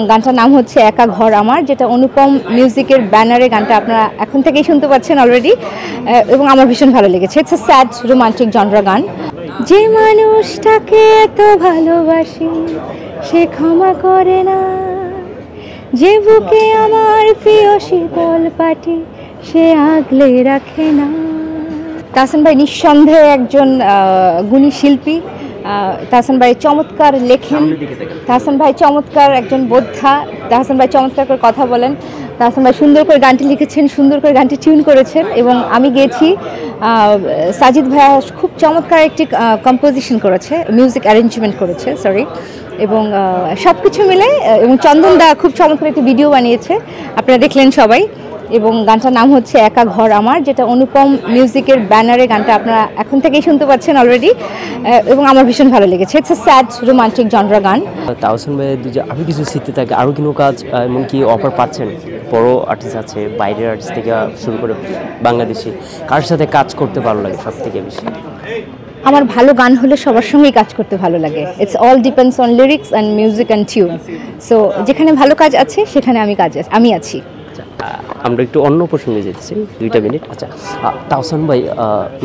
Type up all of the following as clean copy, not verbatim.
গানটার নাম হচ্ছে একা ঘর আমার, যেটা অনুপম মিউজিকের ব্যানারে গানটা আপনারা এখন থেকেই শুনতে পাচ্ছেন অলরেডি, এবং আমার ভীষণ ভালো লেগেছে। It's a sad romantic genre গান। যে মানুষটাকে এত ভালোবাসি সে ক্ষমা করে না, যে বুকে আমার প্রিয় শীতল পাটি সে আগলে রাখে না। তাহসান ভাই নিঃসন্দেহে একজন গুণী শিল্পী। তাহসান ভাই চমৎকার লেখেন, তাহসান ভাই চমৎকার একজন বোদ্ধা, তাহসান ভাই চমৎকার করে কথা বলেন, তাহসান ভাই সুন্দর করে গানটি লিখেছেন, সুন্দর করে গানটি টিউন করেছেন এবং আমি গেয়েছি। সাজিদ ভাইয়া খুব চমৎকার একটি কম্পোজিশন করেছে, মিউজিক অ্যারেঞ্জমেন্ট করেছে সরি, এবং সব কিছু মিলে, এবং চন্দন দা খুব চমৎকার একটি ভিডিও বানিয়েছে, আপনারা দেখলেন সবাই। এবং গানটার নাম হচ্ছে একা ঘর আমার, যেটা অনুপম মিউজিকের ব্যানারে গানটা আপনারা এখন থেকেই শুনতে পাচ্ছেন অলরেডি, এবং আমার ভীষণ ভালো লেগেছে। It's a sad romantic genre গান। তাহসান ভাইয়ের আরও কিছু স্মৃতি থাকে, আরও কোনো কাজ এমনকি অফার পাচ্ছেন? বড় আর্টিস্ট আছে, বাইরের আর্টিস্ট থেকে শুরু করে বাংলাদেশি, কার সাথে কাজ করতে ভালো লাগে সব থেকে বেশি? আমার ভালো গান হলে সবার সঙ্গেই কাজ করতে ভালো লাগে। It's all depends on lyrics and music and tune. So যেখানে ভালো কাজ আছে সেখানে আমি আছি। আমরা একটু অন্য প্রসঙ্গে যেতেছি 2 মিনিট। আচ্ছা, তাহসান ভাই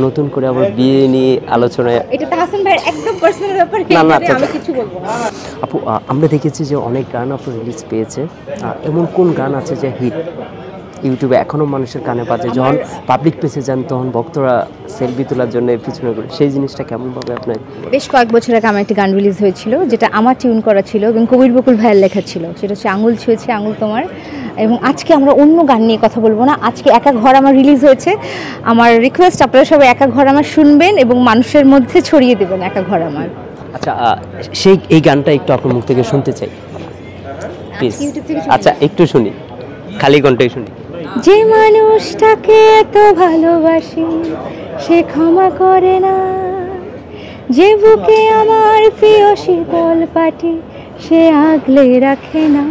নতুন করে আবার বিয়ে নিয়ে আলোচনায়, এটা তাহসান ভাইয়ের একদম পার্সোনাল ব্যাপার, আমি কিছু বলবো না। আপু, আমরা দেখেছি যে অনেক গান আপনার রিলিজ পেয়েছে, এমন কোন গান আছে যে হিট ইউটিউবে এখনও মানুষের কানে বাজে, যখন পাবলিক প্লেসে যান তখন ভক্তরা সেলফি তোলার জন্য পিছনে করে, সেই জিনিসটা কেমনভাবে আপনার? বেশ কয়েক বছর আগে আমার একটি গান রিলিজ হয়েছিল, যেটা আমার টিউন করা ছিল এবং কবির বকুল ভাইয়ের লেখা ছিল, সেটা হচ্ছে আঙুল ছুঁয়েছে আঙুল তোমার। এবং আজকে আমরা অন্য গান নিয়ে কথা বলবো না, আজকে একা ঘর আমার রিলিজ হয়েছে। আমার রিকোয়েস্ট, আপনারা সবাই একা ঘর আমার শুনবেন এবং মানুষের মধ্যে ছড়িয়ে দেবেন একা ঘর আমার। আচ্ছা, এই গানটা একটু আপনার মুখ থেকে শুনতে চাই প্লিজ। আচ্ছা, একটু শুনি, খালি কণ্ঠে শুনি। যে মানুষটাকে এত ভালোবাসি সে ক্ষমা করে না, যে বুকে আমার প্রিয় শীতল পাটি সে আগলে রাখে না।